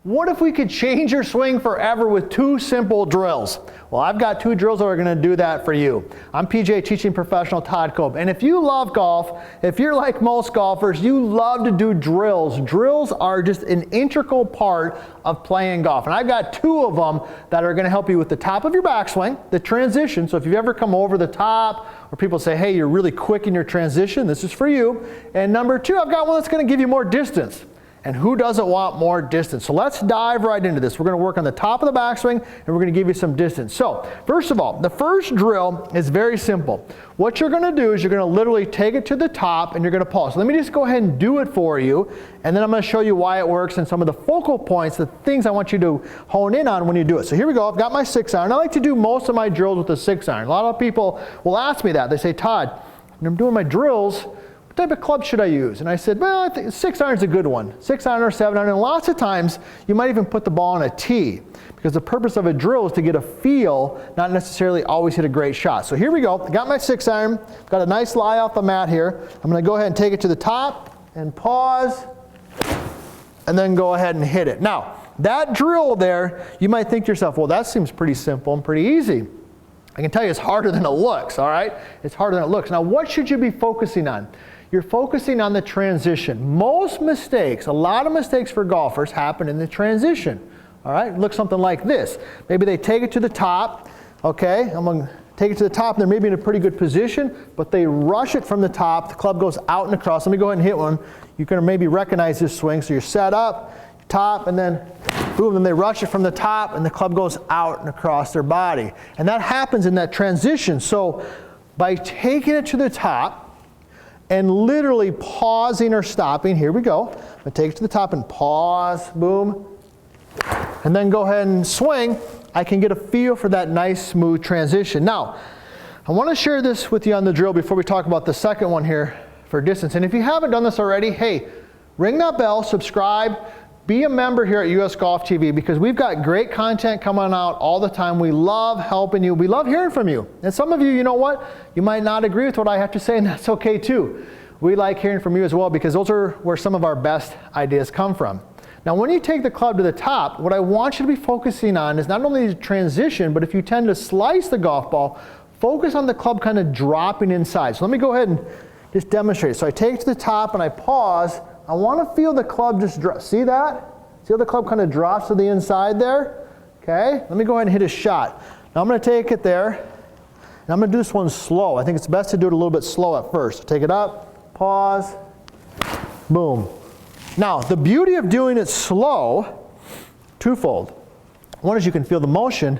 What if we could change your swing forever with 2 simple drills? Well, I've got 2 drills that are going to do that for you. I'm PGA teaching professional Todd Cope, and if you love golf, if you're like most golfers, you love to do drills. Drills are just an integral part of playing golf, and I've got 2 of them that are going to help you with the top of your backswing, the transition. So if you've ever come over the top, or people say, hey, you're really quick in your transition, this is for you. And number 2, I've got one that's going to give you more distance. And who doesn't want more distance? So let's dive right into this. We're going to work on the top of the backswing, and we're going to give you some distance. So first of all, the first drill is very simple. What you're going to do is you're going to literally take it to the top and you're going to pause. So let me just go ahead and do it for you, and then I'm going to show you why it works and some of the focal points, the things I want you to hone in on when you do it. So here we go. I've got my 6-iron. I like to do most of my drills with a 6-iron. A lot of people will ask me that. They say, Todd, when I'm doing my drills, what type of club should I use? And I said, well, I think 6-iron is a good one. 6-iron or 7-iron. And lots of times, you might even put the ball on a tee, because the purpose of a drill is to get a feel, not necessarily always hit a great shot. So here we go. I got my 6-iron. Got a nice lie off the mat here. I'm going to go ahead and take it to the top and pause, and then go ahead and hit it. Now, that drill there, you might think to yourself, well, that seems pretty simple and pretty easy. I can tell you it's harder than it looks, all right? It's harder than it looks. Now, what should you be focusing on? You're focusing on the transition. Most mistakes, a lot of mistakes for golfers happen in the transition. All right, look something like this. Maybe they take it to the top, okay? I'm going to take it to the top, and they're maybe in a pretty good position, but they rush it from the top. The club goes out and across. Let me go ahead and hit one. You can maybe recognize this swing. So you're set up, top, and then boom, then they rush it from the top, and the club goes out and across their body. And that happens in that transition. So by taking it to the top, and literally pausing or stopping, here we go. I'm going to take it to the top and pause, boom, and then go ahead and swing. I can get a feel for that nice smooth transition. Now, I want to share this with you on the drill before we talk about the second one here for distance. And if you haven't done this already, hey, ring that bell, subscribe, be a member here at US Golf TV, because we've got great content coming out all the time. We love helping you. We love hearing from you. And some of you, you know what? You might not agree with what I have to say, and that's okay too. We like hearing from you as well, because those are where some of our best ideas come from. Now, when you take the club to the top, what I want you to be focusing on is not only the transition, but if you tend to slice the golf ball, focus on the club kind of dropping inside. So let me go ahead and just demonstrate. So I take it to the top and I pause. I want to feel the club just drop. See that? See how the club kind of drops to the inside there? Okay, let me go ahead and hit a shot. Now I'm going to take it there, and I'm going to do this one slow. I think it's best to do it a little bit slow at first. Take it up, pause, boom. Now, the beauty of doing it slow, twofold. One is you can feel the motion,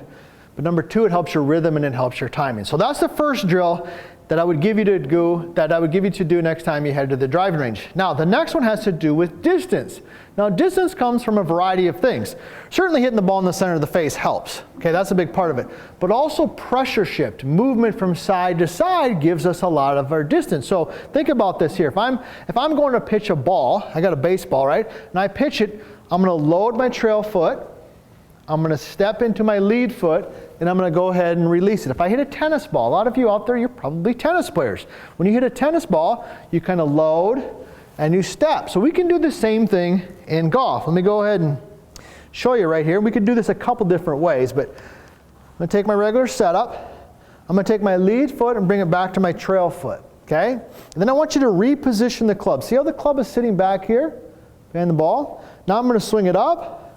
but number 2, it helps your rhythm and it helps your timing. So that's the first drill that I would give you to do, next time you head to the driving range. Now, the next one has to do with distance. Now, distance comes from a variety of things. Certainly hitting the ball in the center of the face helps. Okay, that's a big part of it. But also pressure shift, movement from side to side gives us a lot of our distance. So think about this here. If I'm going to pitch a ball, I got a baseball, right? And I pitch it, I'm going to load my trail foot, I'm going to step into my lead foot, and I'm going to go ahead and release it. If I hit a tennis ball, a lot of you out there, you're probably tennis players. When you hit a tennis ball, you kind of load and you step. So we can do the same thing in golf. Let me go ahead and show you right here. We could do this a couple different ways, but I'm going to take my regular setup. I'm going to take my lead foot and bring it back to my trail foot, okay? And then I want you to reposition the club. See how the club is sitting back here behind the ball? Now I'm going to swing it up,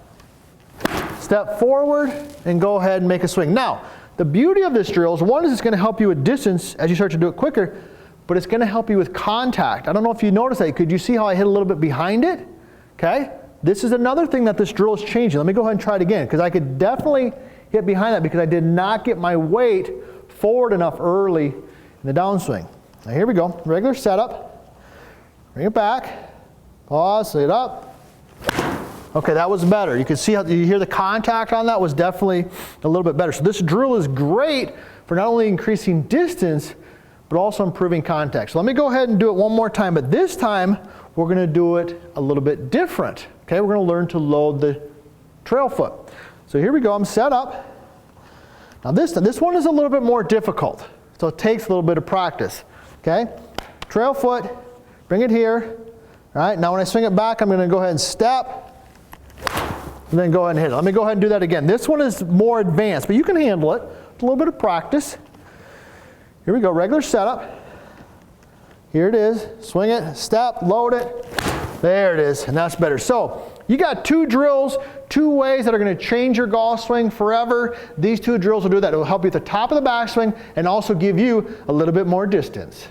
step forward, and go ahead and make a swing. Now, the beauty of this drill is, one is it's going to help you with distance as you start to do it quicker, but it's going to help you with contact. I don't know if you noticed that. Could you see how I hit a little bit behind it? Okay? This is another thing that this drill is changing. Let me go ahead and try it again, because I could definitely hit behind that because I did not get my weight forward enough early in the downswing. Now here we go. Regular setup. Bring it back. Pause, lay it up. Okay, that was better. You can see how you hear the contact on that was definitely a little bit better. So this drill is great for not only increasing distance, but also improving contact. So let me go ahead and do it one more time, but this time we're going to do it a little bit different. Okay, we're going to learn to load the trail foot. So here we go. I'm set up. Now this one is a little bit more difficult, so it takes a little bit of practice. Okay, trail foot, bring it here. All right, now when I swing it back, I'm going to go ahead and step, and then go ahead and hit it. Let me go ahead and do that again. This one is more advanced, but you can handle it. With a little bit of practice. Here we go, regular setup. Here it is, swing it, step, load it. There it is, and that's better. So, you got 2 drills, 2 ways that are going to change your golf swing forever. These 2 drills will do that. It will help you at the top of the backswing and also give you a little bit more distance.